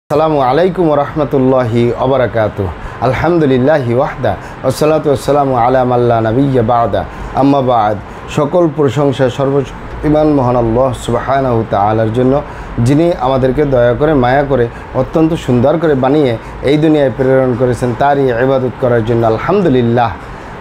আসসালামু আলাইকুম রহমতুল্লাহি ওবারাকাতুহু। আলহামদুলিল্লাহি ওয়াহদা ওয়াসসালাতু ওয়াসসালামু আলা মাল্লা নাবিয়্যা বা'দা আম্মা বা'দ। সকল প্রশংসা সর্বশক্তিমান মহান আল্লাহ সুবহানাহু তাআলার জন্য, যিনি আমাদেরকে দয়া করে মায়া করে অত্যন্ত সুন্দর করে বানিয়ে এই দুনিয়ায় প্রেরণ করেছেন, তারই ইবাদত করার জন্য আলহামদুলিল্লাহ।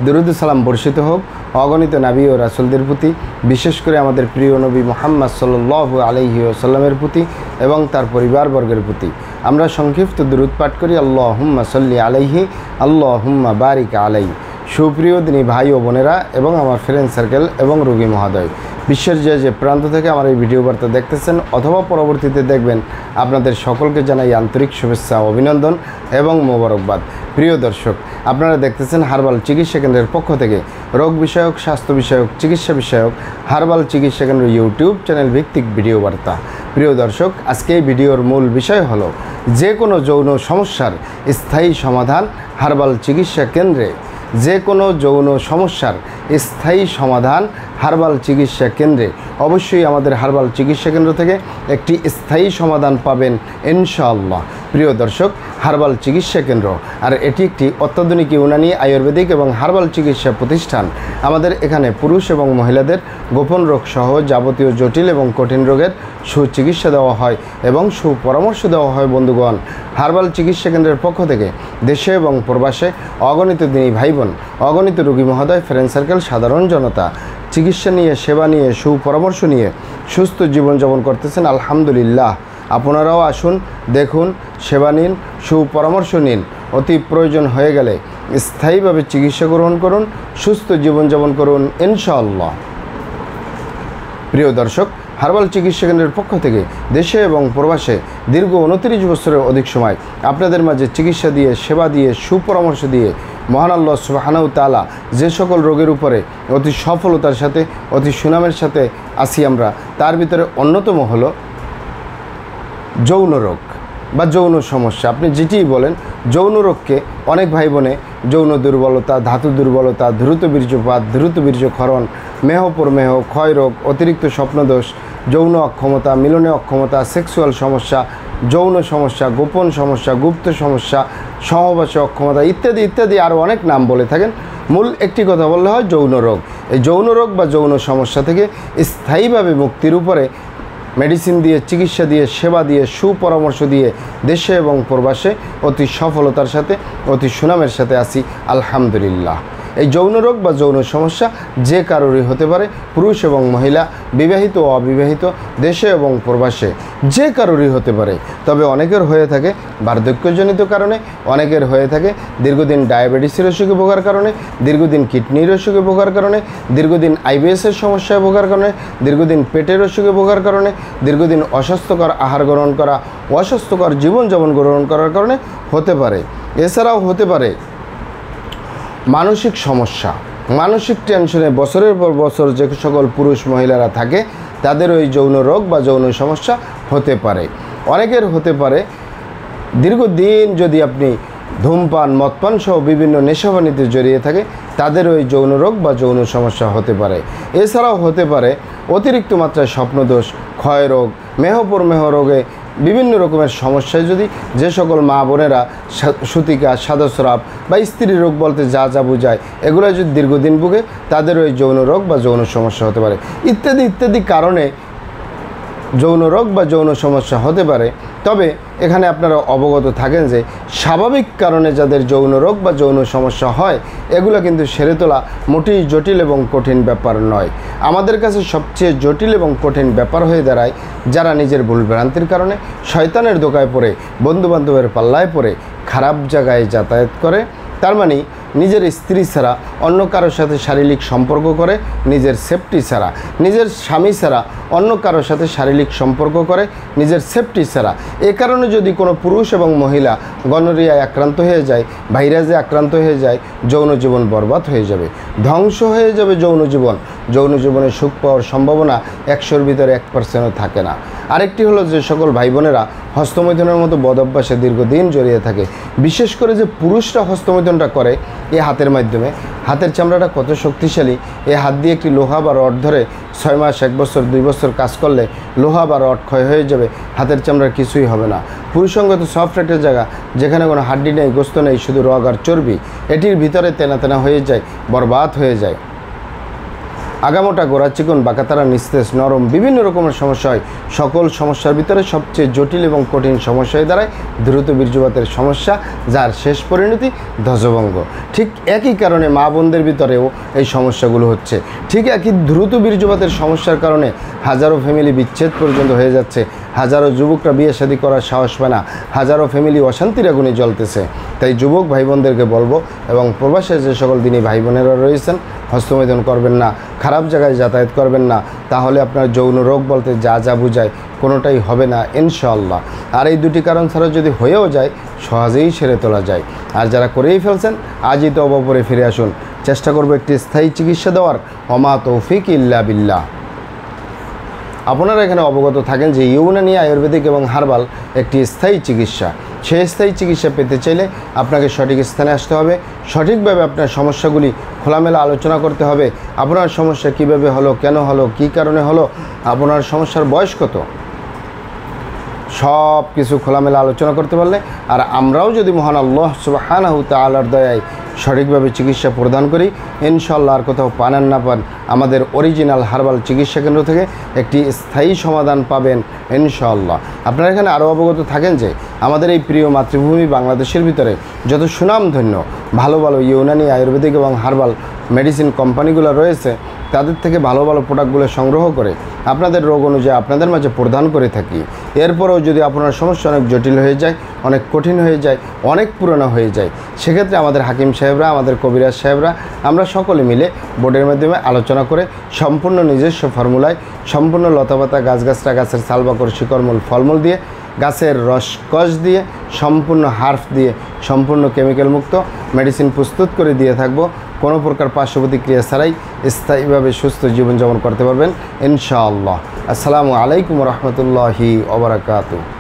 দরুদ ও সালাম বর্ষিত হোক অগণিত নবী ও রাসূলদের প্রতি, বিশেষ করে আমাদের প্রিয় নবী মুহাম্মদ সাল্লাল্লাহু আলাইহি ওয়াসাল্লামের প্রতি এবং তার পরিবারবর্গের প্রতি। আমরা সংক্ষিপ্ত দরুদ পাঠ করি, আল্লাহুম্মা সাল্লি আলাইহি আল্লাহুম্মা বারিক আলাইহি। সুপ্রিয় দিনী ভাই ও বোনেরা এবং আমার ফ্রেন্ড সার্কেল এবং রোগী মহোদয়, বিশ্বের যে প্রান্ত থেকে আমার এই ভিডিও বার্তা দেখতেছেন অথবা পরবর্তীতে দেখবেন, আপনাদের সকলকে জানাই আন্তরিক শুভেচ্ছা, অভিনন্দন এবং মোবারকবাদ। প্রিয় দর্শক, আপনারা দেখতেছেন হার্বাল চিকিৎসা কেন্দ্রের পক্ষ থেকে রোগ বিষয়ক, স্বাস্থ্য বিষয়ক, চিকিৎসা বিষয়ক হার্বাল চিকিৎসা কেন্দ্র ইউটিউব চ্যানেল ভিত্তিক ভিডিও বার্তা। প্রিয় দর্শক, আজকে এই ভিডিওর মূল বিষয় হলো যে কোনো যৌন সমস্যার স্থায়ী সমাধান হার্বাল চিকিৎসা কেন্দ্রে। যে কোনো যৌন সমস্যার স্থায়ী সমাধান হার্বাল চিকিৎসা কেন্দ্রে। অবশ্যই আমাদের হার্বাল চিকিৎসা কেন্দ্র থেকে একটি স্থায়ী সমাধান পাবেন ইনশাআল্লাহ। প্রিয় দর্শক, হার্বাল চিকিৎসা কেন্দ্র আর এটি একটি অত্যাধুনিক ইউনানি, আয়ুর্বেদিক এবং হার্বাল চিকিৎসা প্রতিষ্ঠান। আমাদের এখানে পুরুষ এবং মহিলাদের গোপন রোগ সহ যাবতীয় জটিল এবং কঠিন রোগের সুচিকিৎসা দেওয়া হয় এবং সুপরামর্শ দেওয়া হয়। বন্ধুগণ, হার্বাল চিকিৎসা কেন্দ্রের পক্ষ থেকে দেশে এবং প্রবাসে অগণিত দিনী ভাই বোন, অগণিত রোগী মহোদয়, ফ্রেন্ড সার্কেল, সাধারণ জনতা চিকিৎসা নিয়ে, সেবা নিয়ে, সুপরামর্শ নিয়ে সুস্থ জীবনযাপন করতেছেন আলহামদুলিল্লাহ। আপনারাও আসুন, দেখুন, সেবা নিন, সুপরামর্শ নিন। অতি প্রয়োজন হয়ে গেলে স্থায়ীভাবে চিকিৎসা গ্রহণ করুন, সুস্থ জীবনযাপন করুন ইনশাআল্লাহ। প্রিয় দর্শক, হার্বাল চিকিৎসা কেন্দ্রের পক্ষ থেকে দেশে এবং প্রবাসে দীর্ঘ 29 বছরের অধিক সময় আপনাদের মাঝে চিকিৎসা দিয়ে, সেবা দিয়ে, সুপরামর্শ দিয়ে মহান আল্লাহ সুবহানাহু তাআলা যে সকল রোগের উপরে অতি সফলতার সাথে, অতি সুনামের সাথে আসি আমরা, তার ভিতরে অন্যতম হলো যৌন রোগ বা যৌন সমস্যা। আপনি যেটিই বলেন, যৌন রোগকে অনেক ভাই বোনে যৌন দুর্বলতা, ধাতু দুর্বলতা, দ্রুত বীর্যপাত, দ্রুত বীর্যক্ষরণ, মেহপ্রমেহ, ক্ষয় রোগ, অতিরিক্ত স্বপ্নদোষ, যৌন অক্ষমতা, মিলনে অক্ষমতা, সেক্সুয়াল সমস্যা, যৌন সমস্যা, গোপন সমস্যা, গুপ্ত সমস্যা, সহবাসে অক্ষমতা ইত্যাদি ইত্যাদি আরও অনেক নাম বলে থাকেন। মূল একটি কথা বললে হয় যৌন রোগ। এই যৌন রোগ বা যৌন সমস্যা থেকে স্থায়ীভাবে মুক্তির উপরে মেডিসিন দিয়ে, চিকিৎসা দিয়ে, সেবা দিয়ে, সুপরামর্শ দিয়ে দেশে এবং প্রবাসে অতি সফলতার সাথে, অতি সুনামের সাথে আসি আলহামদুলিল্লাহ। এই যৌন রোগ বা যৌন সমস্যা যে কারোরই হতে পারে, পুরুষ এবং মহিলা, বিবাহিত ও অবিবাহিত, দেশে এবং প্রবাসে যে কারোরই হতে পারে। তবে অনেকের হয়ে থাকে বার্ধক্যজনিত কারণে, অনেকের হয়ে থাকে দীর্ঘদিন ডায়াবেটিসের অসুখে ভোগার কারণে, দীর্ঘদিন কিডনির অসুখে ভোগার কারণে, দীর্ঘদিন আইবিএসের সমস্যায় ভোগার কারণে, দীর্ঘদিন পেটের অসুখে ভোগার কারণে, দীর্ঘদিন অস্বাস্থ্যকর আহার গ্রহণ করা, অস্বাস্থ্যকর জীবনযাপন গ্রহণ করার কারণে হতে পারে। এছাড়াও হতে পারে মানসিক সমস্যা, মানসিক টেনশনে বছরের পর বছর যে সকল পুরুষ মহিলারা থাকে তাদের ওই যৌন রোগ বা যৌন সমস্যা হতে পারে। অনেকের হতে পারে দীর্ঘদিন যদি আপনি ধূমপান, মদপান সহ বিভিন্ন নেশাবানিতে জড়িয়ে থাকে, তাদের ওই যৌন রোগ বা যৌন সমস্যা হতে পারে। এছাড়াও হতে পারে অতিরিক্ত মাত্রায় স্বপ্নদোষ, ক্ষয় রোগ, মেহপ্রমেহ রোগে বিভিন্ন রকমের সমস্যায় যদি যে সকল মা বোনেরা সূতিকা, সাদস্রাব বা স্ত্রী রোগ বলতে যা যা বোঝায় এগুলো যদি দীর্ঘদিন ভুগে, তাদের ওই যৌন রোগ বা যৌন সমস্যা হতে পারে। ইত্যাদি ইত্যাদি কারণে যৌন রোগ বা যৌন সমস্যা হতে পারে। তবে এখানে আপনারা অবগত থাকেন যে স্বাভাবিক কারণে যাদের যৌন রোগ বা যৌন সমস্যা হয়, এগুলো কিন্তু সেরে তোলা মোটেই জটিল এবং কঠিন ব্যাপার নয়। আমাদের কাছে সবচেয়ে জটিল এবং কঠিন ব্যাপার হয়ে দাঁড়ায় যারা নিজের ভুলভ্রান্তির কারণে শয়তানের ধোঁকায় পড়ে, বন্ধুবান্ধবের পাল্লায় পড়ে খারাপ জায়গায় যাতায়াত করে। তার মানে নিজের স্ত্রী ছাড়া অন্য কারোর সাথে শারীরিক সম্পর্ক করে, নিজের সেফটি ছাড়া, নিজের স্বামী ছাড়া অন্য কারোর সাথে শারীরিক সম্পর্ক করে, নিজের সেফটি ছাড়া। এ কারণে যদি কোনো পুরুষ এবং মহিলা গনোরিয়ায় আক্রান্ত হয়ে যায়, ভাইরাসে আক্রান্ত হয়ে যায়, যৌন জীবন বরবাদ হয়ে যাবে, ধ্বংস হয়ে যাবে যৌন জীবন। যৌন জীবনে সুখ পাওয়ার সম্ভাবনা 100-র ভিতরে 1%ও থাকে না। আরেকটি হলো যে সকল ভাই বোনেরা হস্তমৈথুনের মতো বদ অভ্যাসে দীর্ঘদিন জড়িয়ে থাকে, বিশেষ করে যে পুরুষরা হস্তমৈথুনটা করে এই হাতের মাধ্যমে, হাতের চামড়াটা কত শক্তিশালী, এই হাত দিয়ে একটি লোহা বা রড ধরে 6 মাস, 1 বছর, 2 বছর কাজ করলে লোহা বা রড ক্ষয় হয়ে যাবে, হাতের চামড়ার কিছুই হবে না। পুরুষঙ্গ তো সফট একটা জায়গা, যেখানে কোনো হাড্ডি নেই, গোস্ত নেই, শুধু রগ আর চর্বি, এটির ভিতরে তেনা তেনা হয়ে যায়, বরবাদ হয়ে যায়। আগামোটা, গোড়া চিকন, বাঁকাতারা, নিস্তেজ, নরম, বিভিন্ন রকমের সমস্যা হয়। সকল সমস্যার ভিতরে সবচেয়ে জটিল এবং কঠিন সমস্যা হয়ে দাঁড়ায় দ্রুত বীর্যপাতের সমস্যা, যার শেষ পরিণতি ধ্বজভঙ্গ। ঠিক একই কারণে মা বোনদের ভিতরেও এই সমস্যাগুলো হচ্ছে। ঠিক একই দ্রুত বীর্যপাতের সমস্যার কারণে হাজারো ফ্যামিলি বিচ্ছেদ পর্যন্ত হয়ে যাচ্ছে, হাজারো যুবকরা বিয়ে শাদী করার সাহস পায় না, হাজারো ফ্যামিলি অশান্তির আগুনে জ্বলতেছে। তাই যুবক ভাই বোনদেরকে বলবো, এবং প্রবাসে যে সকল দিনই ভাই বোনেরা রয়েছেন, হস্তমৈথুন করবেন না, খারাপ জায়গায় যাতায়াত করবেন না, তাহলে আপনার যৌন রোগ বলতে যা যা বুঝায় কোনোটাই হবে না ইনশাআল্লাহ। আর এই দুটি কারণ ছাড়া যদি হয়েও যায়, সহজেই সেরে তোলা যায়। আর যারা করেই ফেলছেন, আজই তো অবপরে ফিরে আসুন, চেষ্টা করবো একটি স্থায়ী চিকিৎসা দেওয়ার। ওমা তৌফিক ইল্লা বিল্লাহ। আপনারা এখানে অবগত থাকেন যে ইউনানি, আয়ুর্বেদিক এবং হার্বাল একটি স্থায়ী চিকিৎসা। সেই স্থায়ী চিকিৎসা পেতে চাইলে আপনাকে সঠিক স্থানে আসতে হবে, সঠিকভাবে আপনার সমস্যাগুলি খোলামেলা আলোচনা করতে হবে। আপনার সমস্যা কিভাবে হলো, কেন হলো, কী কারণে হলো, আপনার সমস্যার বয়স কত, সব কিছু খোলামেলা আলোচনা করতে পারলে, আর আমরাও যদি মহান আল্লাহ সুবহানাহু তাআলার দয়ায় সঠিকভাবে চিকিৎসা প্রদান করি, ইনশাআল্লাহ আর কোথাও পান আর না পান, আমাদের অরিজিনাল হার্বাল চিকিৎসা কেন্দ্র থেকে একটি স্থায়ী সমাধান পাবেন ইনশাআল্লাহ। আপনারা এখানে আরও অবগত থাকেন যে আমাদের এই প্রিয় মাতৃভূমি বাংলাদেশের ভিতরে যত সুনামধন্য ভালো ভালো ইউনানি, আয়ুর্বেদিক এবং হার্বাল মেডিসিন কোম্পানিগুলো রয়েছে, তাদের থেকে ভালো ভালো প্রোডাক্টগুলো সংগ্রহ করে আপনাদের রোগ অনুযায়ী আপনাদের মাঝে প্রদান করে থাকি। এরপরেও যদি আপনার সমস্যা অনেক জটিল হয়ে যায়, অনেক কঠিন হয়ে যায়, অনেক পুরনো হয়ে যায়, সেক্ষেত্রে আমাদের হাকিম সাহেবরা, আমাদের কবিরাজ সাহেবরা, আমরা সকলে মিলে বোর্ডের মাধ্যমে আলোচনা করে সম্পূর্ণ নিজস্ব ফর্মুলায়, সম্পূর্ণ লতাপাতা, গাছগাছরা, গাছের ছালবাকড়, শিকড়মূল, ফলমূল দিয়ে, গাছের রসকস দিয়ে, সম্পূর্ণ হার্ফ দিয়ে, সম্পূর্ণ কেমিক্যাল মুক্ত মেডিসিন প্রস্তুত করে দিয়ে থাকবো। কোনো প্রকার পার্শ্ব প্রতিক্রিয়া ছাড়াই স্থায়ীভাবে সুস্থ জীবনযাপন করতে পারবেন ইনশাআল্লাহ। আসসালামু আলাইকুম রহমতুল্লাহি ওয়া বারাকাতুহু।